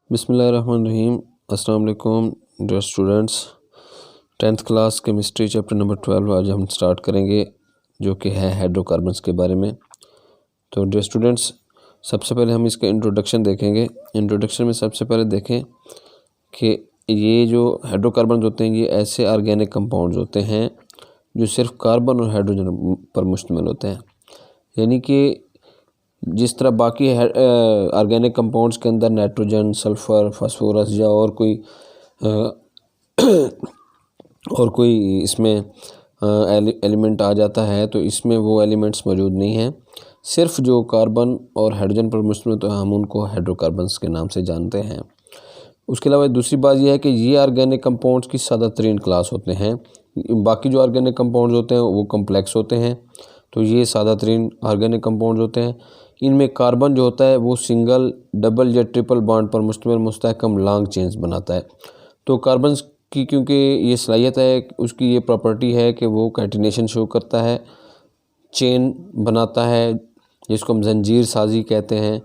बिस्मिल्लाहिर्रहमानिर्रहीम। अस्सलाम वालेकुम dear students. 10th class chemistry chapter number 12 आज हम स्टार्ट करेंगे, जो कि है हाइड्रोकार्बन्स के बारे में। तो डियर स्टूडेंट्स, सबसे पहले हम इसका इंट्रोडक्शन देखेंगे। इंट्रोडक्शन में सबसे पहले देखें कि ये जो हाइड्रोकार्बन होते हैं ये ऐसे ऑर्गेनिक कंपाउंड्स होते हैं जो सिर्फ कार्बन और हाइड्रोजन पर मुश्तमिल होते हैं। यानी कि जिस तरह बाकी ऑर्गेनिक कंपाउंड्स के अंदर नाइट्रोजन, सल्फ़र, फास्फोरस या और कोई इसमें एलिमेंट आ जाता है, तो इसमें वो एलिमेंट्स मौजूद नहीं हैं। सिर्फ जो कार्बन और हाइड्रोजन पर मुश्तमिल तो हम उनको हाइड्रोकार्बन्स के नाम से जानते हैं। उसके अलावा दूसरी बात यह है कि ये ऑर्गेनिक कंपाउंड्स की सादा तरीन क्लास होते हैं। बाकी जो ऑर्गेनिक कंपाउंड्स होते हैं वो कम्प्लेक्स होते हैं, तो ये सादा तरीन ऑर्गेनिक कंपाउंड्स होते हैं। इनमें कार्बन जो होता है वो सिंगल, डबल या ट्रिपल बॉन्ड पर मुश्तमिल मुस्तहकम लॉन्ग चेन्स बनाता है। तो कार्बन की क्योंकि ये सलाहियत है, उसकी ये प्रॉपर्टी है कि वो कैटिनेशन शो करता है, चेन बनाता है, जिसको हम जंजीर साजी कहते हैं।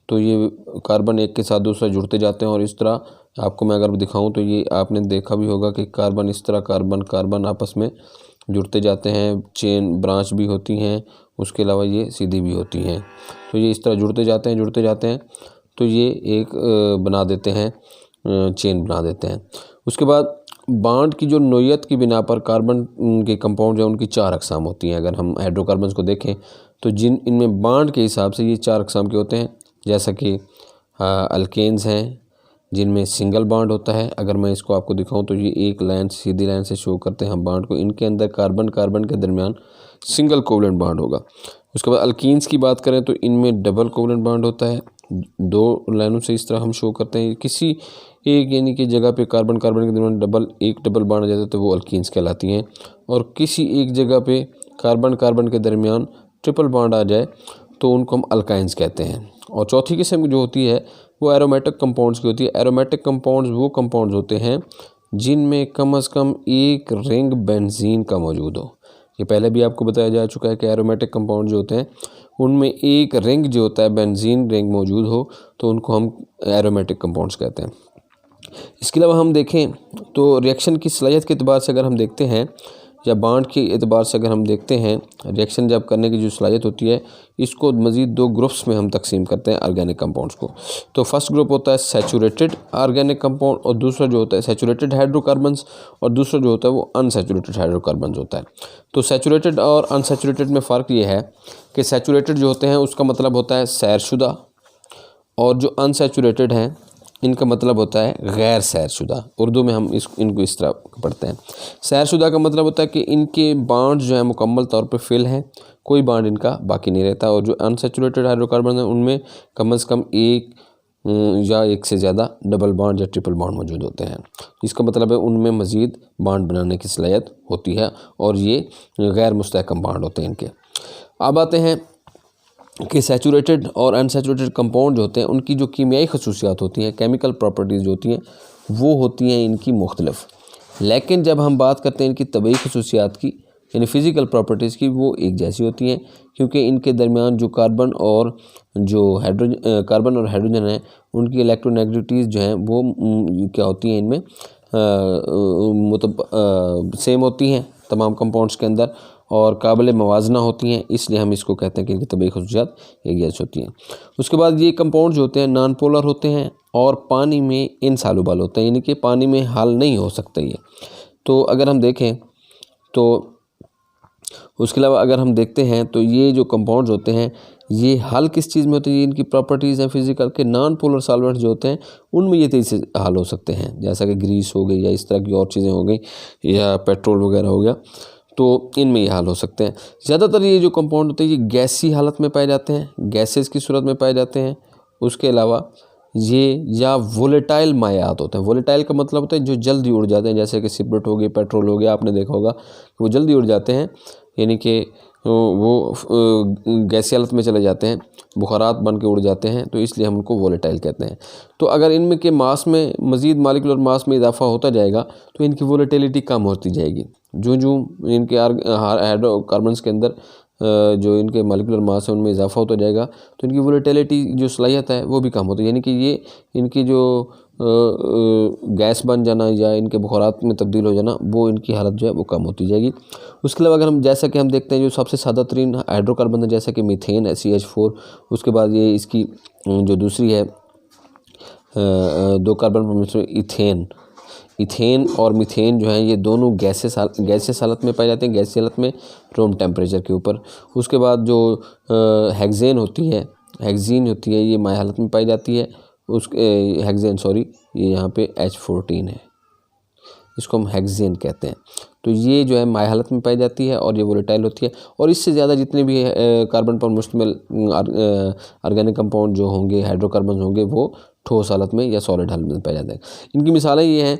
तो ये कार्बन एक के साथ दूसरा जुड़ते जाते हैं और इस तरह आपको मैं अगर दिखाऊं तो ये आपने देखा भी होगा कि कार्बन इस तरह कार्बन आपस में जुड़ते जाते हैं। चेन ब्रांच भी होती हैं, उसके अलावा ये सीधी भी होती हैं। तो ये इस तरह जुड़ते जाते हैं तो ये एक बना देते हैं, चेन बना देते हैं। उसके बाद बॉन्ड की जो नोयत की बिना पर कार्बन के कंपाउंड हैं उनकी 4 अक़साम होती हैं। अगर हम हाइड्रोकार्बन्स को देखें तो इनमें बॉन्ड के हिसाब से ये 4 अक़साम के होते हैं। जैसा कि अल्केन्स हैं जिनमें सिंगल बॉन्ड होता है। अगर मैं इसको आपको दिखाऊं तो ये एक लाइन, सीधी लाइन से शो करते हैं हम बॉन्ड को। इनके अंदर कार्बन के दरमियान सिंगल कोवलेंट बॉन्ड होगा। उसके बाद अल्कीन्स की बात करें तो इनमें डबल कोवलेंट बॉन्ड होता है। 2 लाइनों से इस तरह हम शो करते हैं। किसी एक यानी कि जगह पे कार्बन के दरमियान एक डबल बॉन्ड आ जाता है तो वो अल्कीन्स कहलाती हैं। और किसी एक जगह पे कार्बन के दरमियान ट्रिपल बॉन्ड आ जाए तो उनको हम अल्काइंस कहते हैं। और चौथी किस्म जो होती है वो एरोमेटिक कंपाउंड्स की होती है। एरोमेटिक कंपाउंड्स वो कंपाउंड्स होते हैं जिनमें कम से कम एक रिंग बेंजीन का मौजूद हो। ये पहले भी आपको बताया जा चुका है कि एरोमेटिक कंपाउंड जो होते हैं उनमें एक रिंग जो होता है, बेंजीन रिंग मौजूद हो, तो उनको हम एरोमेटिक कंपाउंड्स कहते हैं। इसके अलावा हम देखें तो रिएक्शन की सलाहियत के अतबार से अगर हम देखते हैं या बॉन्ड के एतबार से अगर हम देखते हैं, रिएक्शन जब करने की जो सलाहियत होती है इसको मज़ीद 2 ग्रुप्स में हम तकसीम करते हैं ऑर्गेनिक कंपाउंड्स को। तो फर्स्ट ग्रुप होता है सैचुरेटेड ऑर्गेनिक कंपाउंड और दूसरा जो होता है सैचुरेटेड हाइड्रोकार्बन्स और दूसरा जो होता है वो अनसैचुरेटेड हाइड्रोकार्बन्स होता है। तो सैचुरेटेड और अनसैचुरेटेड में फ़र्क ये है कि सैचुरेटेड जो होते हैं उसका मतलब होता है सैरशुदा, और जो अनसैचुरेटेड हैं इनका मतलब होता है गैर सैरशुदा। उर्दू में हम इनको इस तरह पढ़ते हैं। सैरशुदा का मतलब होता है कि इनके बॉन्ड जो है मुकम्मल तौर पर फिल हैं, कोई बॉन्ड इनका बाकी नहीं रहता। और जो अनसैचुरेटेड हाइड्रोकार्बन हैं उनमें कम से कम एक या एक से ज़्यादा डबल बॉन्ड या ट्रिपल बॉन्ड मौजूद होते हैं। इसका मतलब है उनमें मज़ीद बॉन्ड बनाने की सलाहियत होती है और ये गैर मुस्तहकम बॉन्ड होते हैं इनके। अब आते हैं कि सैचुरेटेड और अनसैचुरेटेड कंपाउंड जो होते हैं उनकी जो कीमियाई खसूसियात होती हैं, केमिकल प्रॉपर्टीज़ जो होती हैं वो होती हैं इनकी मुख्तलिफ। लेकिन जब हम बात करते हैं इनकी तबई खसूसियात की यानी फ़िज़िकल प्रॉपर्टीज़ की, वो एक जैसी होती हैं, क्योंकि इनके दरमियान जो कार्बन और हाइड्रोजन हैं उनकी इलेक्ट्रोनेगेटिविटीज़ जो हैं वो क्या होती हैं इनमें मतलब सेम होती हैं तमाम कंपाउंड्स के अंदर और काबिल मवाजना होती हैं। इसलिए हम इसको कहते हैं कि इनकी तबई खसूसियात एक जैसी होती हैं। उसके बाद ये कंपाउंड जो होते हैं नॉन पोलर होते हैं और पानी में इनसॉल्युबल होते हैं, यानी कि पानी में हल नहीं हो सकते ये। तो अगर हम देखें तो उसके अलावा अगर हम देखते हैं तो ये जो कंपाउंड्स होते हैं ये हल किस चीज़ में होते हैं, ये इनकी प्रॉपर्टीज़ हैं फिज़िकल के। नॉन पोलर सॉल्वेंट्स जो होते हैं उनमें ये तेज़ी से हल हो सकते हैं, जैसा कि ग्रीस हो गई या इस तरह की और चीज़ें हो गई या पेट्रोल वगैरह हो गया, तो इनमें ये हल हो सकते हैं। ज़्यादातर ये जो कंपाउंड होते हैं ये गैसी हालत में पाए जाते हैं, गैसेस की सूरत में पाए जाते हैं। उसके अलावा ये या वोलेटाइल मायात होते हैं। वोलेटाइल का मतलब होता है जो जल्दी उड़ जाते हैं, जैसे कि सिगरेट हो गई, पेट्रोल हो गया, आपने देखा होगा वो जल्दी उड़ जाते हैं, यानी कि वो गैसी हालत में चले जाते हैं, बुखारात बन के उड़ जाते हैं, तो इसलिए हम उनको वोलेटाइल कहते हैं। तो अगर इनमें के मास में मज़ीद मॉलिक्यूलर मास में इजाफा होता जाएगा तो इनकी वोलेटिलिटी कम होती जाएगी। जो इनके हाइड्रोकार्बन्स के अंदर जो इनके मॉलिक्यूलर मास है उनमें इजाफा होता जाएगा तो इनकी वोलेटिलिटी जो सलाहियत है वो भी कम होती है, यानी कि ये इनकी जो गैस बन जाना या इनके बुखारात में तब्दील हो जाना वो इनकी हालत जो है वो कम होती जाएगी। उसके अलावा अगर हम जैसा कि हम देखते हैं जो सबसे सादा तरीन हाइड्रोकार्बन है जैसा कि मीथेन है CH4, उसके बाद ये इसकी जो दूसरी है 2 कार्बन परमाणु इथेन और मीथेन जो है ये दोनों गैसेस हालत में पाए जाते हैं, गैसीय हालत में रूम टेम्परेचर के ऊपर। उसके बाद जो हेक्सेन होती है ये माय हालत में पाई जाती है, ये यहाँ पे H14 है, इसको हम हेक्सेन कहते हैं। तो ये जो है माय हालत में पाई जाती है और ये वोलेटाइल होती है। और इससे ज़्यादा जितने भी कार्बन पर मुश्तमिल ऑर्गेनिक कंपाउंड जो होंगे, हाइड्रोकार्बन होंगे, वो ठोस हालत में या सॉलिड हालत में पाए जाते हैं। इनकी मिसालें ये हैं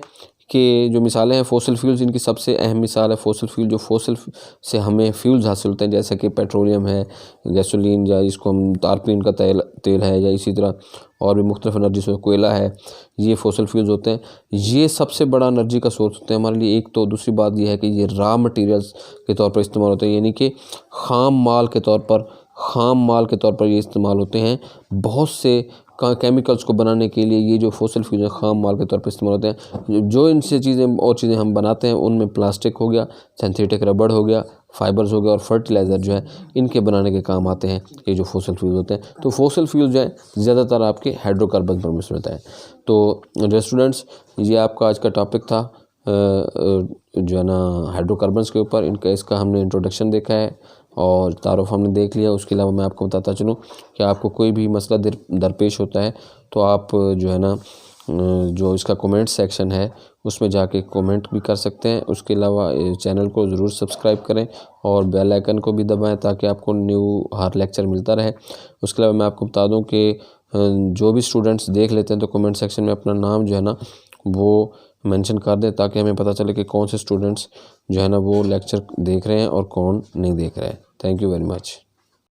कि जो मिसालें हैं फॉसिल फ्यूल्स, इनकी सबसे अहम मिसाल है फॉसिल फ्यूल। जो फॉसिल से हमें फ्यूल्स हासिल होते हैं जैसे कि पेट्रोलियम है, गैसोलीन, या इसको हम तारपीन का तेल है, या इसी तरह और भी मुख्तलिफ एनर्जी सोर्स, कोयला है, ये फॉसिल फ्यूल्स होते हैं। ये सबसे बड़ा एनर्जी का सोर्स होते हैं हमारे लिए। एक तो दूसरी बात यह है कि ये रॉ मटेरियल्स के तौर पर इस्तेमाल होते हैं, यानी कि ख़ाम माल के तौर पर ये इस्तेमाल होते हैं। बहुत से केमिकल्स को बनाने के लिए ये जो फॉसिल फ्यूल ख़ाम माल के तौर पर इस्तेमाल होते हैं। जो इनसे चीज़ें हम बनाते हैं उनमें प्लास्टिक हो गया, सिंथेटिक रबड़ हो गया, फाइबर्स हो गया और फर्टिलाइज़र जो है इनके बनाने के काम आते हैं ये जो फॉसिल फ्यूल होते हैं। तो फॉसिल फ्यूल जो है ज़्यादातर आपके हाइड्रोकार्बन पर मिश्रित होता है। तो स्टूडेंट्स, ये आपका आज का टॉपिक था जो है ना हाइड्रोकार्बन्स के ऊपर। इसका हमने इंट्रोडक्शन देखा है और तारुफ हमने देख लिया। उसके अलावा मैं आपको बताता चलूँ कि आपको कोई भी मसला दरपेश होता है तो आप जो है ना जो इसका कमेंट सेक्शन है उसमें जाके कमेंट भी कर सकते हैं। उसके अलावा चैनल को ज़रूर सब्सक्राइब करें और बेल आइकन को भी दबाएं ताकि आपको हर लेक्चर मिलता रहे। उसके अलावा मैं आपको बता दूं कि जो भी स्टूडेंट्स देख लेते हैं तो कमेंट सेक्शन में अपना नाम जो है ना वो मेंशन कर दें ताकि हमें पता चले कि कौन से स्टूडेंट्स जो है ना वो लेक्चर देख रहे हैं और कौन नहीं देख रहे हैं। Thank you very much.